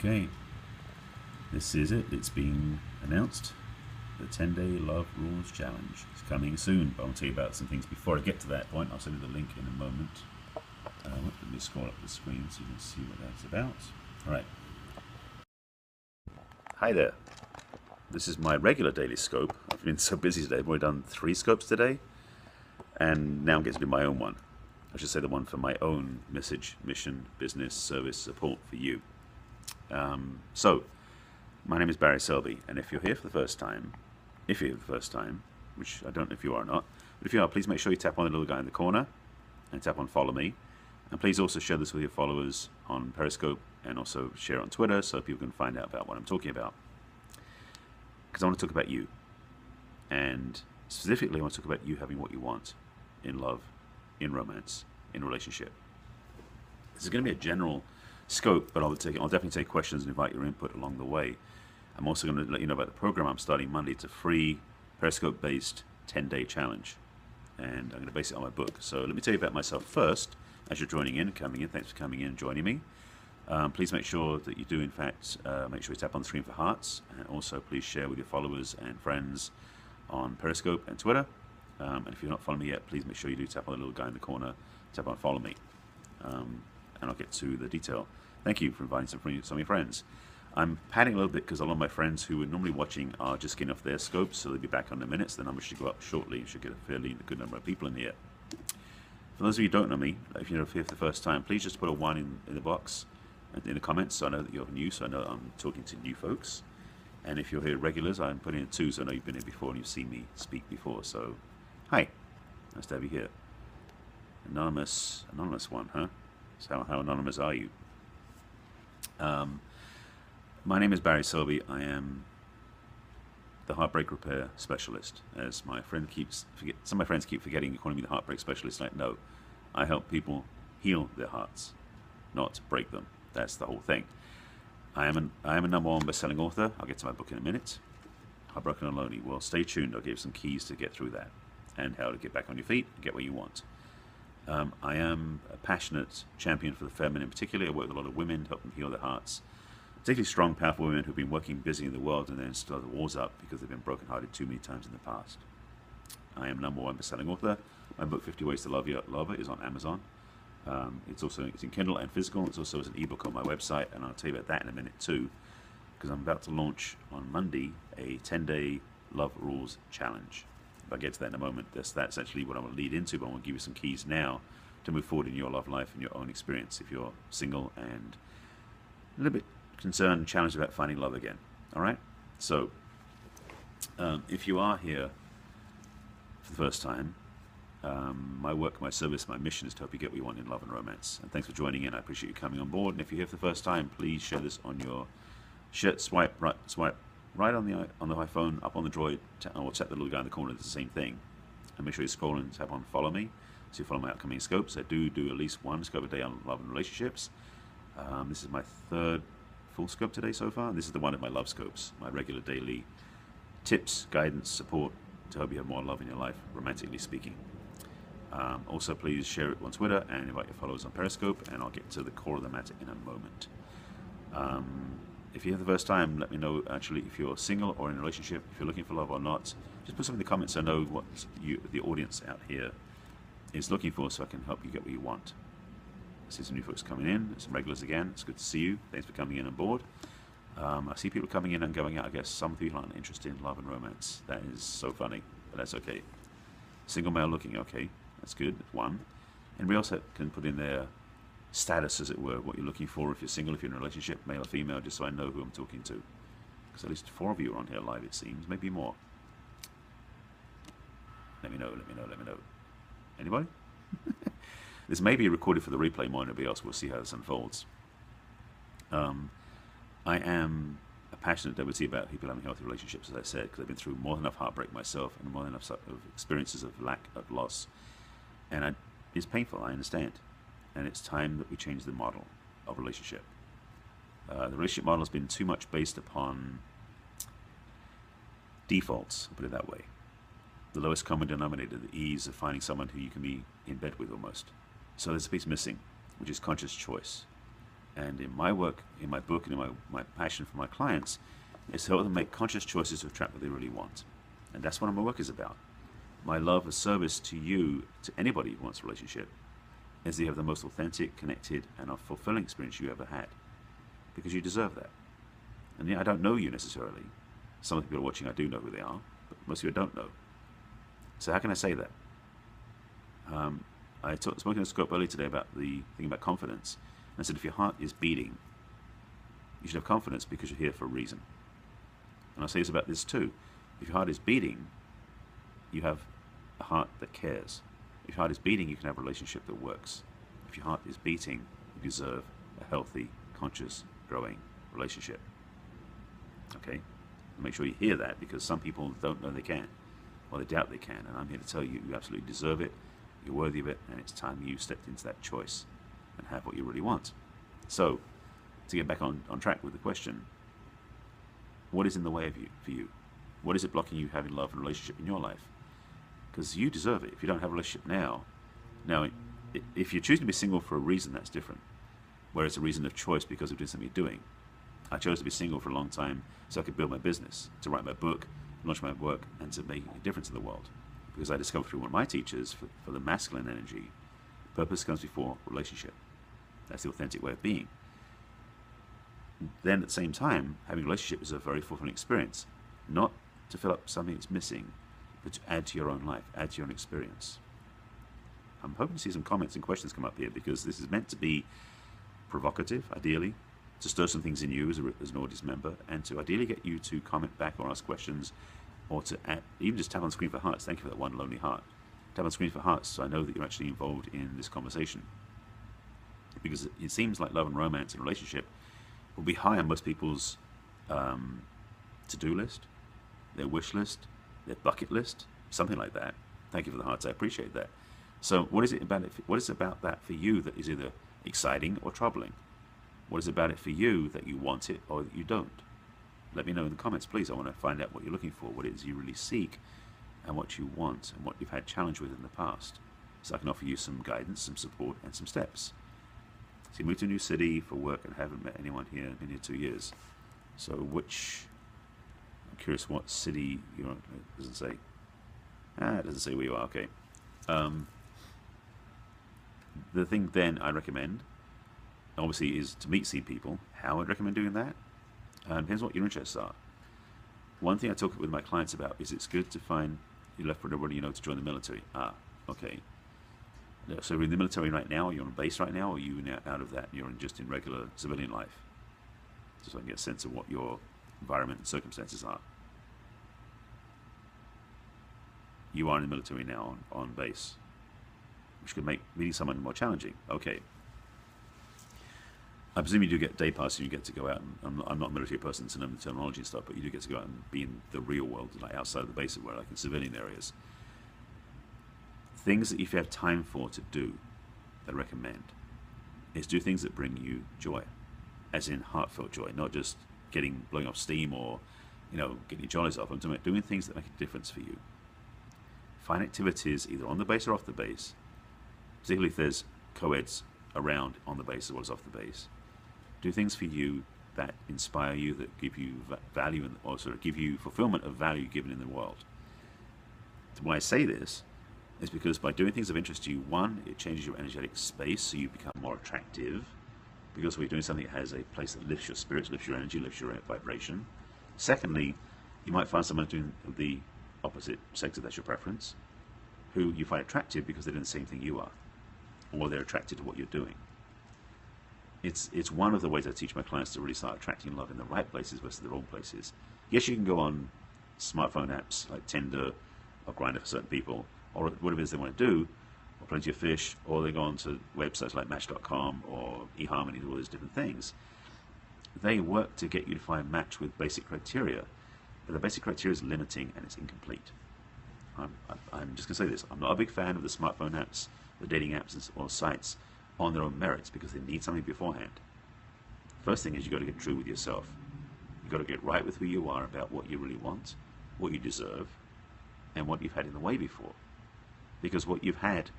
Okay, this is it. It's been announced. The 10-day Love Rules Challenge is coming soon. But I'll tell you about some things before I get to that point. I'll send you the link in a moment. Let me scroll up the screen so you can see what that's about. All right. Hi there. This is my regular daily scope. I've been so busy today. I've already done 3 scopes today, and now I'm getting to do my own one. I should say the one for my own message, mission, business, service, support for you. So, my name is Barry Selby, and if you're here for the first time, which I don't know if you are or not, but if you are, please make sure you tap on the little guy in the corner and tap on follow me. And please also share this with your followers on Periscope and also share on Twitter so people can find out about what I'm talking about. Because I want to talk about you. And specifically, I want to talk about you having what you want in love, in romance, in relationship. This is going to be a general scope, but I'll definitely take questions and invite your input along the way. I'm also going to let you know about the program I'm starting Monday. It's a free Periscope-based 10-day challenge, and I'm going to base it on my book. So let me tell you about myself first. As you're joining in and coming in, thanks for coming in and joining me. Please make sure that you do, in fact, make sure you tap on the screen for hearts, and also please share with your followers and friends on Periscope and Twitter. And if you're not following me yet, please make sure you do tap on the little guy in the corner, tap on follow me, and I'll get to the detail. Thank you for inviting some of your friends. I'm padding a little bit because a lot of my friends who are normally watching are just getting off their scopes, so they'll be back on the minutes. The number should go up shortly. You should get a fairly good number of people in here. For those of you who don't know me, if you're here for the first time, please just put a 1 in the box, in the comments, so I know that you're new, so I know I'm talking to new folks. And if you're here regulars, I'm putting in 2, so I know you've been here before and you've seen me speak before. So, hi, nice to have you here. Anonymous one, huh? So how anonymous are you? My name is Barry Selby. I am the heartbreak repair specialist. As my friend some of my friends keep forgetting, calling me the heartbreak specialist. Like, no, I help people heal their hearts, not break them. That's the whole thing. I am a #1 best-selling author. I'll get to my book in a minute. Heartbroken and Lonely. Well, stay tuned. I'll give you some keys to get through that and how to get back on your feet and get where you want. I am a passionate champion for the feminine. Particularly, I work with a lot of women to help them heal their hearts. Particularly strong, powerful women who've been working busy in the world and then still have the walls up because they've been brokenhearted too many times in the past. I am #1 best-selling author. My book, 50 Ways to Love You, is on Amazon. It's in Kindle and physical. It's also as an ebook on my website, and I'll tell you about that in a minute too, because I'm about to launch on Monday a 10-day Love Rules Challenge. If I get to that in a moment, that's actually what I want to lead into, but I want to give you some keys now to move forward in your love life and your own experience if you're single and a little bit concerned and challenged about finding love again. All right? So, if you are here for the first time, my work, my service, my mission is to help you get what you want in love and romance. And thanks for joining in. I appreciate you coming on board. And if you're here for the first time, please share this on your swipe right on the iPhone, up on the Droid, or tap the little guy in the corner. It's the same thing. And make sure you scroll and tap on follow me, so you follow my upcoming scopes. I do at least 1 scope a day on love and relationships. This is my 3rd full scope today so far. This is the one of my love scopes, my regular daily tips, guidance, support to help you have more love in your life, romantically speaking. Also, please share it on Twitter and invite your followers on Periscope, and I'll get to the core of the matter in a moment. If you're here the first time, let me know actually if you're single or in a relationship, if you're looking for love or not. Just put something in the comments so I know what the audience out here is looking for, so I can help you get what you want. I see some new folks coming in, some regulars again. It's good to see you. Thanks for coming in on board. I see people coming in and going out. I guess some people aren't interested in love and romance. That is so funny, but that's okay. Single male looking, okay, that's good. That's 1. And we also can put in their status, as it were, what you're looking for. If you're single, if you're in a relationship, male or female, just so I know who I'm talking to. Because at least 4 of you are on here live, it seems, maybe more. Let me know. Anybody? This may be recorded for the replay, more than anybody else. We'll see how this unfolds. I am a passionate devotee about people having healthy relationships, as I said, because I've been through more than enough heartbreak myself and more than enough experiences of lack of loss. And it's painful, I understand. And it's time that we change the model of relationship. The relationship model has been too much based upon defaults, I'll put it that way. The lowest common denominator, the ease of finding someone who you can be in bed with almost. So there's a piece missing, which is conscious choice. And in my work, in my book, and in my passion for my clients, is to help them make conscious choices to attract what they really want. And that's what my work is about. My love of service to you, to anybody who wants a relationship, is that you have the most authentic, connected, and fulfilling experience you ever had. Because you deserve that. And yeah, I don't know you necessarily. Some of the people watching, I do know who they are, but most of you I don't know. So how can I say that? I spoke in a scope earlier today about the thing about confidence. And I said if your heart is beating, you should have confidence because you're here for a reason. And I'll say this about this too. If your heart is beating, you have a heart that cares. If your heart is beating, you can have a relationship that works. If your heart is beating, you deserve a healthy, conscious, growing relationship. Okay? Make sure you hear that, because some people don't know they can, or they doubt they can. And I'm here to tell you, you absolutely deserve it, you're worthy of it, and it's time you stepped into that choice and have what you really want. So, to get back on track with the question, what is in the way of for you? What is it blocking you having love and relationship in your life? Because you deserve it. If you don't have a relationship now, if you're choosing to be single for a reason, that's different. Where it's a reason of choice because of doing something you're doing. I chose to be single for a long time so I could build my business, to write my book, launch my work, and to make a difference in the world. Because I discovered through one of my teachers, for the masculine energy, purpose comes before relationship. That's the authentic way of being. Then at the same time, having a relationship is a very fulfilling experience. Not to fill up something that's missing, but to add to your own life, add to your own experience. I'm hoping to see some comments and questions come up here, because this is meant to be provocative, ideally, to stir some things in you as an audience member, and to ideally get you to comment back or ask questions, or to even just tap on the screen for hearts. Thank you for that one lonely heart. Tap on the screen for hearts so I know that you're actually involved in this conversation. Because it seems like love and romance and relationship will be high on most people's to-do list, their wish list, their bucket list, something like that. Thank you for the hearts, I appreciate that. So what is it about that for you that is either exciting or troubling? What is it about it for you that you want it or that you don't? Let me know in the comments, please. I want to find out what you're looking for, what it is you really seek, and what you want, and what you've had challenge with in the past, so I can offer you some guidance, some support, and some steps. So you moved to a new city for work and haven't met anyone here in your 2 years. So I'm curious what city you're in. It doesn't say. It doesn't say where you are, okay. The thing then I recommend, obviously, is to meet sea people. How I'd recommend doing that depends on what your interests are. One thing I talk with my clients about is it's good to find you left with everybody you know to join the military. Okay. So you're in the military right now, or you're on base right now, or are you now out of that and you're just in regular civilian life? Just so I can get a sense of what your environment and circumstances are. You are in the military now on base, which could make meeting someone more challenging. Okay. I presume you do get day pass and you get to go out, and I'm not a military person, so I know the terminology and stuff, but you do get to go out and be in the real world, like outside of the base, where like in civilian areas. Things that if you have time for to do, that I recommend, is do things that bring you joy, as in heartfelt joy, not just blowing off steam or, getting your jollies off. I'm talking about doing things that make a difference for you. Find activities either on the base or off the base, particularly if there's co-eds around on the base as well as off the base. Do things for you that inspire you, that give you value, or sort of give you fulfillment of value given in the world. Why I say this is because by doing things of interest to you, one, it changes your energetic space, so you become more attractive, because we're doing something that has a place that lifts your spirits, lifts your energy, lifts your vibration. Secondly, you might find someone doing the opposite sex, if that's your preference, who you find attractive because they're doing the same thing you are, or they're attracted to what you're doing. It's one of the ways I teach my clients to really start attracting love in the right places versus the wrong places. Yes, you can go on smartphone apps like Tinder or Grindr for certain people, or whatever it is they want to do, or Plenty of Fish, or they go on to websites like Match.com or eHarmony, all those different things. They work to get you to find a match with basic criteria, but the basic criteria is limiting and it's incomplete. I'm just going to say this. I'm not a big fan of the smartphone apps, the dating apps or sites on their own merits, because they need something beforehand. First thing is you've got to get true with yourself. You've got to get right with who you are about what you really want, what you deserve, and what you've had in the way before. Because what you've had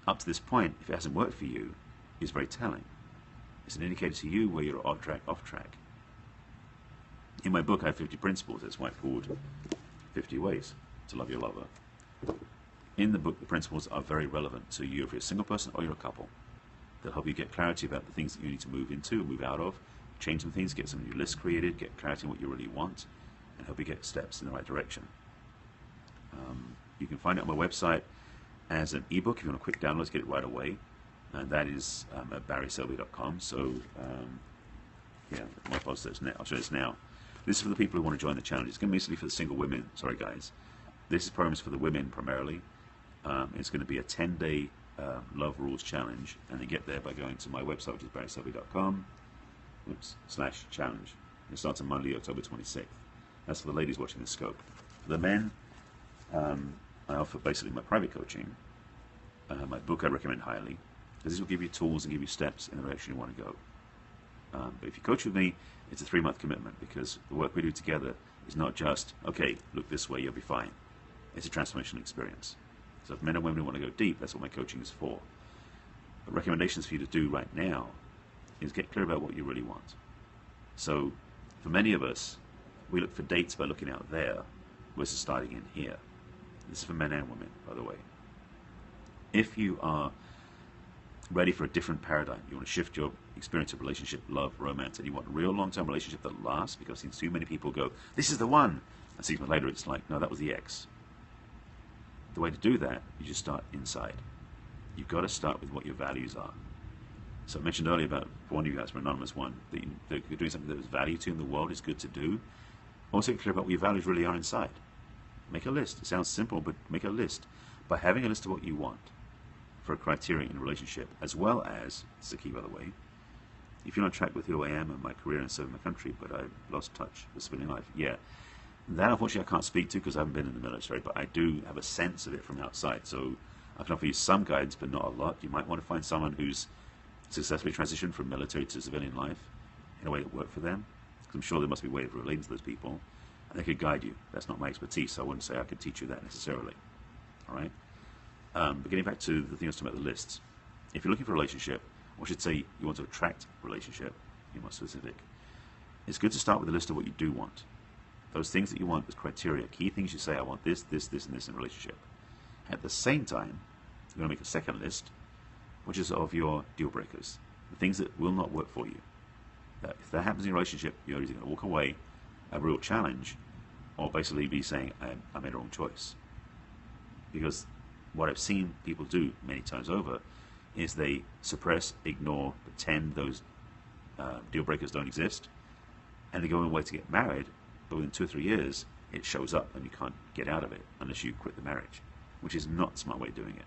up to this point, if it hasn't worked for you, is very telling. It's an indicator to you where you're on track, off track. In my book, I have 50 principles. That's why it's called 50 Ways to Love Your Lover. In the book, the principles are very relevant to you if you're a single person or you're a couple. They'll help you get clarity about the things that you need to move into, move out of, change some things, get some new lists created, get clarity on what you really want, and help you get steps in the right direction. You can find it on my website as an ebook if you want a quick download to get it right away, and that is at barryselby.com. So, yeah, my post says now. I'll show this now. This is for the people who want to join the challenge. It's going to be mostly for the single women. Sorry, guys. This program is for the women primarily. It's going to be a 10-day Love Rules challenge, and you get there by going to my website, which is barryselby.com /challenge. It starts on Monday, October 26th. That's for the ladies watching the scope. For the men, I offer basically my private coaching. My book I recommend highly, because this will give you tools and give you steps in the direction you want to go. But if you coach with me, it's a 3-month commitment, because the work we do together is not just, okay, look this way, you'll be fine. It's a transformational experience. So if men and women want to go deep, that's what my coaching is for. But recommendations for you to do right now is get clear about what you really want. So for many of us, we look for dates by looking out there versus starting in here. This is for men and women, by the way. If you are ready for a different paradigm, you want to shift your experience of relationship, love, romance, and you want a real long-term relationship that lasts, because I've seen too many people go, this is the one, and 6 months later it's like, no, that was the ex. The way to do that, you just start inside. You've got to start with what your values are. So I mentioned earlier about one of you guys from Anonymous One, that you're doing something that is value to in the world is good to do. Also get clear about what your values really are inside. Make a list. It sounds simple, but make a list. By having a list of what you want for a criteria in a relationship, as well as, it's the key by the way, if you're on track with who I am and my career and serving my country, but I've lost touch with civilian life, yeah. That unfortunately I can't speak to because I haven't been in the military, but I do have a sense of it from outside. So I can offer you some guidance, but not a lot. You might want to find someone who's successfully transitioned from military to civilian life in a way that worked for them. Because I'm sure there must be a way of relating to those people, and they could guide you. That's not my expertise, so I wouldn't say I could teach you that necessarily. All right? But getting back to the thing I was talking about, the lists. If you're looking for a relationship, or I should say you want to attract a relationship, be more specific, it's good to start with a list of what you do want. Those things that you want as criteria, key things you say, I want this, this, this, and this in a relationship. At the same time, you're going to make a second list, which is of your deal breakers, the things that will not work for you. That if that happens in a relationship, you're either going to walk away, a real challenge, or basically be saying, I made a wrong choice. Because what I've seen people do many times over is they suppress, ignore, pretend those deal breakers don't exist, and they go away to get married, but within 2 or 3 years, it shows up and you can't get out of it unless you quit the marriage, which is not a smart way of doing it.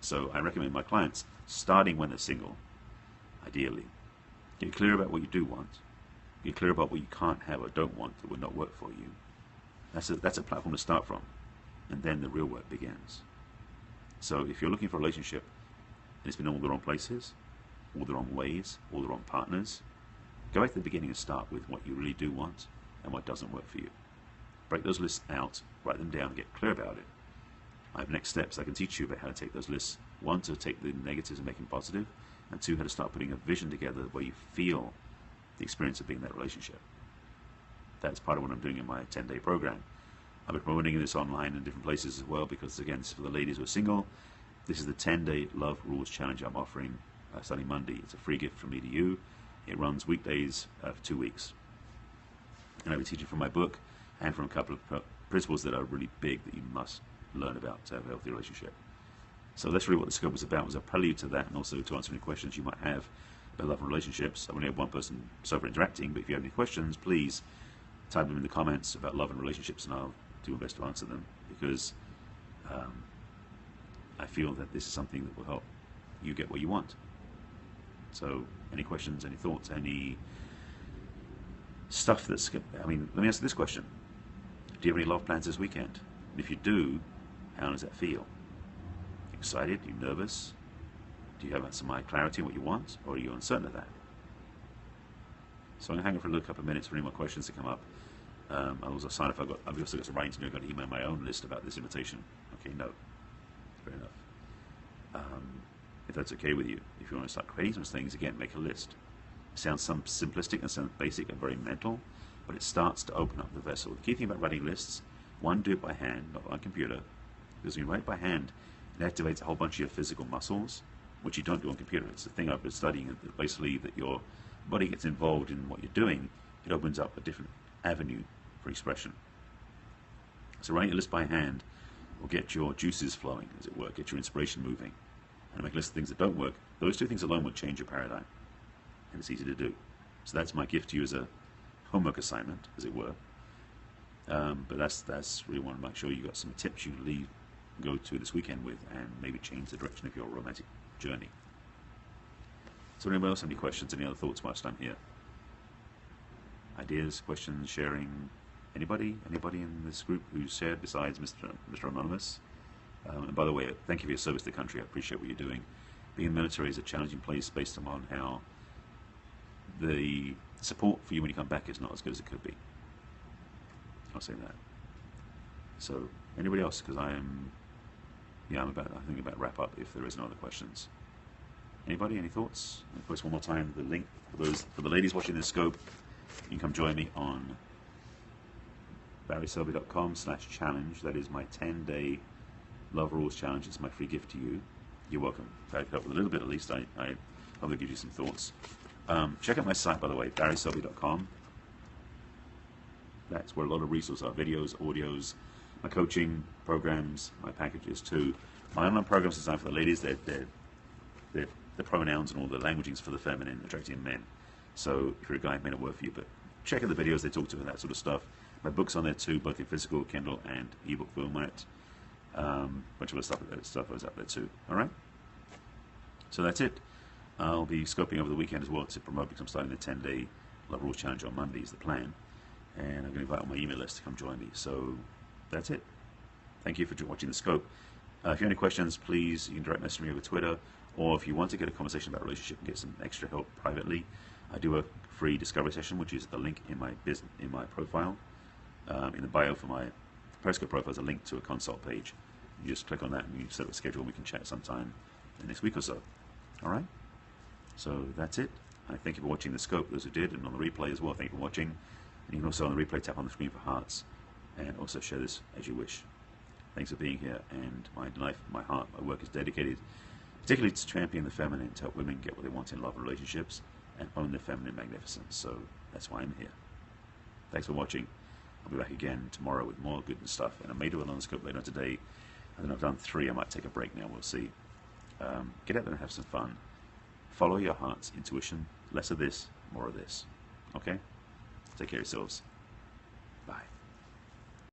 So I recommend my clients, starting when they're single, ideally, get clear about what you do want, get clear about what you can't have or don't want that would not work for you. That's a platform to start from, and then the real work begins. So if you're looking for a relationship and it's been all the wrong places, all the wrong ways, all the wrong partners, go back to the beginning and start with what you really do want and what doesn't work for you. Break those lists out, write them down, and get clear about it. I have next steps I can teach you about how to take those lists. 1, to take the negatives and make them positive, and 2, how to start putting a vision together where you feel the experience of being in that relationship. That's part of what I'm doing in my 10-day program. I've been promoting this online in different places as well, because again, this is for the ladies who are single. This is the 10-day Love Rules Challenge I'm offering starting Monday. It's a free gift from me to you. It runs weekdays for 2 weeks. And I'll be teaching from my book and from a couple of principles that are really big that you must learn about to have a healthy relationship. So that's really what the scope was about, was a prelude to that, and also to answer any questions you might have about love and relationships. I've only had one person so far interacting, but if you have any questions, please type them in the comments about love and relationships, and I'll do my best to answer them, because I feel that this is something that will help you get what you want. So any questions, any thoughts, any stuff that's, I mean, let me ask this question. Do you have any love plans this weekend? And if you do, how does that feel? Excited? Are you nervous? Do you have some clarity on what you want, or are you uncertain of that? So I'm going to hang on for a little couple of minutes for any more questions to come up. I'll also sign up. I've also got some writing to do. I've got to email my own list about this invitation. Okay, no. Fair enough. If that's okay with you. If you want to start creating those things, again, make a list. It sounds some simplistic and sounds basic and very mental, but it starts to open up the vessel. The key thing about writing lists, one, do it by hand, not on a computer, because when you write it by hand, it activates a whole bunch of your physical muscles, which you don't do on computer. It's the thing I've been studying, that basically that your body gets involved in what you're doing, it opens up a different avenue for expression. So writing a list by hand will get your juices flowing, as it were, get your inspiration moving, and make a list of things that don't work. Those two things alone would change your paradigm, and it's easy to do. So that's my gift to you as a homework assignment, as it were. But that's really want to make sure you got some tips you can go to this weekend with, and maybe change the direction of your romantic journey. So anybody else have any questions, any other thoughts whilst I'm here? Ideas, questions, sharing? Anybody in this group who's shared besides Mr. Anonymous? And by the way, thank you for your service to the country. I appreciate what you're doing. Being in the military is a challenging place based on how the support for you when you come back is not as good as it could be. I'll say that. So anybody else? Because I think about wrap up if there is no other questions. Anybody? Any thoughts? Of course, one more time, the link for the ladies watching this scope. You can come join me on barryselby.com/challenge. That is my 10-day Love Rules challenge. It's my free gift to you. You're welcome. If I've helped with a little bit, at least I hope it gives you some thoughts. Check out my site, by the way, barryselby.com. That's where a lot of resources are: videos, audios, my coaching programs, my packages too. My online programs are designed for the ladies. They're the pronouns and all the languagings for the feminine, attracting men. So if you're a guy, it may not work for you, but check out the videos they talk to and that sort of stuff. My book's on there too, both in physical, Kindle, and ebook format. Bunch of other stuff is up there too. All right. So that's it. I'll be scoping over the weekend as well to promote, because I'm starting the 10-day Love Rules Challenge on Monday is the plan, and I'm going to invite on my email list to come join me. So that's it. Thank you for watching the scope. If you have any questions, please, you can direct message me over Twitter, or if you want to get a conversation about a relationship and get some extra help privately, I do a free discovery session, which is the link in my profile. In the bio for my Periscope profile is a link to a consult page. You just click on that and you set up a schedule, and we can chat sometime in the next week or so. All right? So that's it. I thank you for watching the scope, those who did, and on the replay as well. Thank you for watching. And you can also on the replay tap on the screen for hearts, and also share this as you wish. Thanks for being here, and my life, my heart, my work is dedicated particularly to champion the feminine, to help women get what they want in love and relationships and own their feminine magnificence. So that's why I'm here. Thanks for watching. I'll be back again tomorrow with more good stuff, and I may do another scope later today. I think I've done 3. I might take a break now. We'll see. Get out there and have some fun. Follow your heart's intuition. Less of this, more of this. Okay? Take care of yourselves.